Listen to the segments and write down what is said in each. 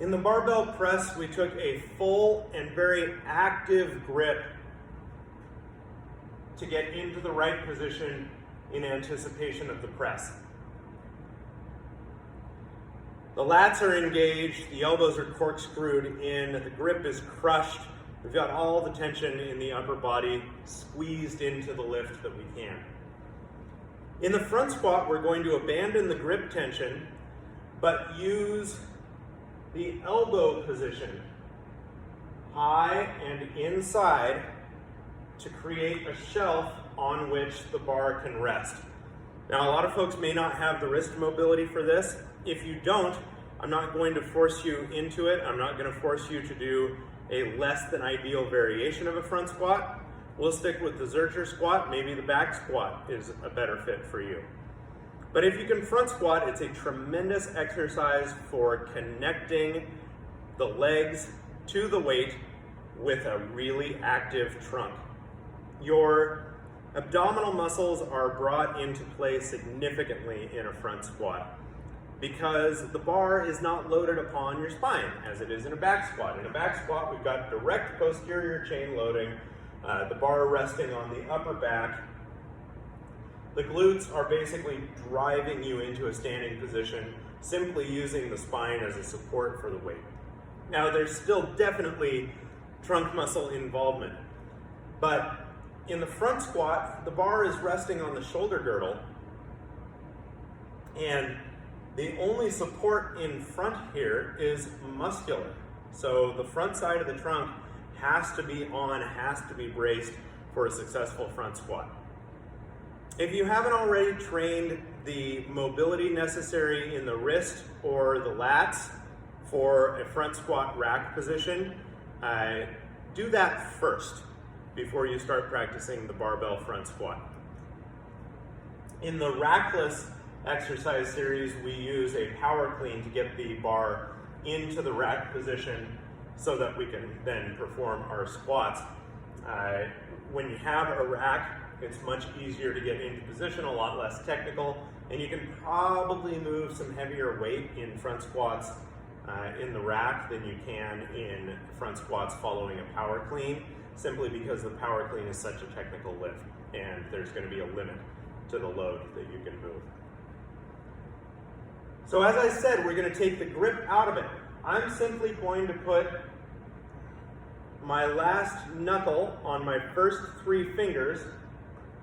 In the barbell press, we took a full and very active grip to get into the right position in anticipation of the press. The lats are engaged, the elbows are corkscrewed in, the grip is crushed. We've got all the tension in the upper body squeezed into the lift that we can. In the front squat, we're going to abandon the grip tension, but use the elbow position high and inside to create a shelf on which the bar can rest. Now, a lot of folks may not have the wrist mobility for this. If you don't, I'm not going to force you into it. I'm not going to force you to do a less than ideal variation of a front squat. We'll stick with the Zercher squat. Maybe the back squat is a better fit for you. But if you can front squat, it's a tremendous exercise for connecting the legs to the weight with a really active trunk. Your abdominal muscles are brought into play significantly in a front squat because the bar is not loaded upon your spine as it is in a back squat. In a back squat, we've got direct posterior chain loading, the bar resting on the upper back. The glutes are basically driving you into a standing position, simply using the spine as a support for the weight. Now, there's still definitely trunk muscle involvement, but in the front squat, the bar is resting on the shoulder girdle, and the only support in front here is muscular. So the front side of the trunk has to be on, has to be braced for a successful front squat. If you haven't already trained the mobility necessary in the wrist or the lats for a front squat rack position, do that first before you start practicing the barbell front squat. In the rackless exercise series, we use a power clean to get the bar into the rack position so that we can then perform our squats. When you have a rack, it's much easier to get into position, a lot less technical, and you can probably move some heavier weight in front squats in the rack than you can in front squats following a power clean, simply because the power clean is such a technical lift, and there's going to be a limit to the load that you can move. So as I said, we're going to take the grip out of it. I'm simply going to put my last knuckle on my first 3 fingers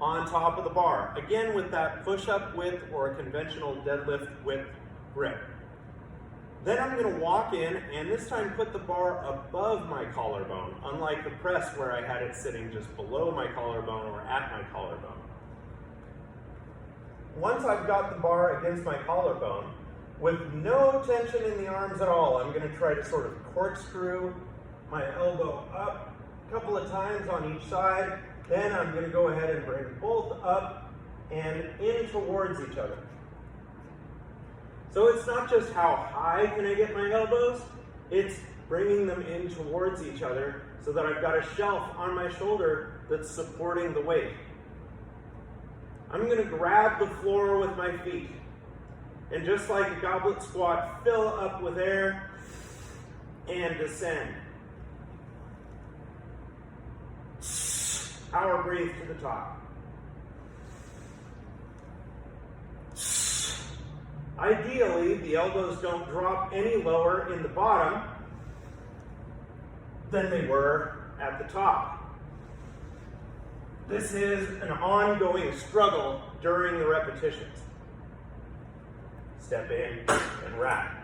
on top of the bar, again with that push-up width or a conventional deadlift width grip. Then I'm going to walk in and this time put the bar above my collarbone, unlike the press where I had it sitting just below my collarbone or at my collarbone. Once I've got the bar against my collarbone, with no tension in the arms at all, I'm going to try to sort of corkscrew my elbow up a couple of times on each side. Then I'm going to go ahead and bring both up and in towards each other. So it's not just how high can I get my elbows, it's bringing them in towards each other so that I've got a shelf on my shoulder that's supporting the weight. I'm going to grab the floor with my feet and just like a goblet squat, fill up with air and descend. Power breathe to the top. Ideally, the elbows don't drop any lower in the bottom than they were at the top. This is an ongoing struggle during the repetitions. Step in and rack.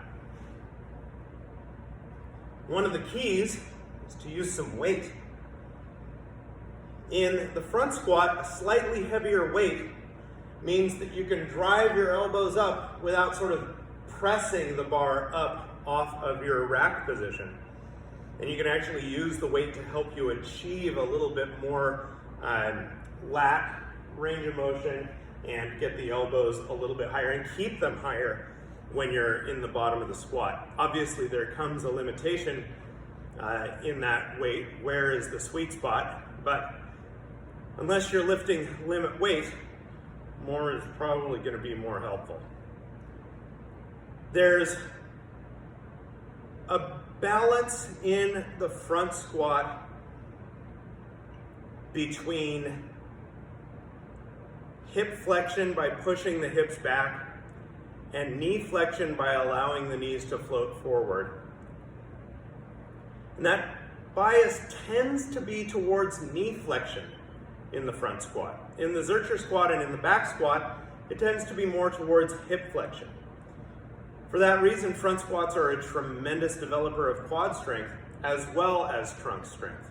One of the keys is to use some weight. In the front squat, a slightly heavier weight means that you can drive your elbows up without sort of pressing the bar up off of your rack position. And you can actually use the weight to help you achieve a little bit more lat range of motion and get the elbows a little bit higher and keep them higher when you're in the bottom of the squat. Obviously, there comes a limitation in that weight. Where is the sweet spot? But unless you're lifting limit weight, more is probably going to be more helpful. There's A balance in the front squat between hip flexion by pushing the hips back and knee flexion by allowing the knees to float forward. And that bias tends to be towards knee flexion in the front squat. In the Zercher squat and in the back squat, it tends to be more towards hip flexion. For that reason, front squats are a tremendous developer of quad strength as well as trunk strength.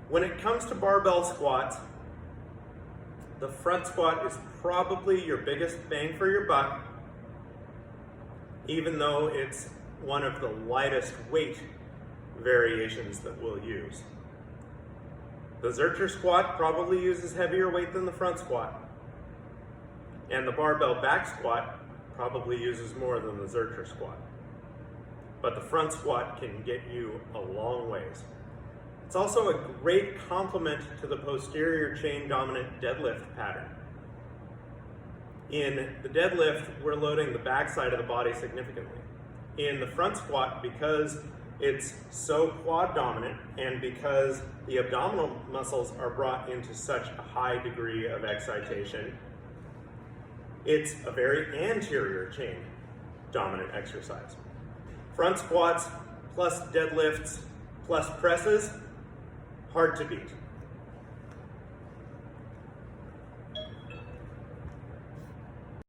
When it comes to barbell squats, the front squat is probably your biggest bang for your buck, even though it's one of the lightest weight variations that we'll use. The Zercher squat probably uses heavier weight than the front squat, and the barbell back squat probably uses more than the Zercher squat. But the front squat can get you a long ways. It's also a great complement to the posterior chain dominant deadlift pattern. In the deadlift, we're loading the back side of the body significantly. In the front squat, because it's so quad dominant and because the abdominal muscles are brought into such a high degree of excitation, it's a very anterior chain dominant exercise. Front squats plus deadlifts plus presses, hard to beat.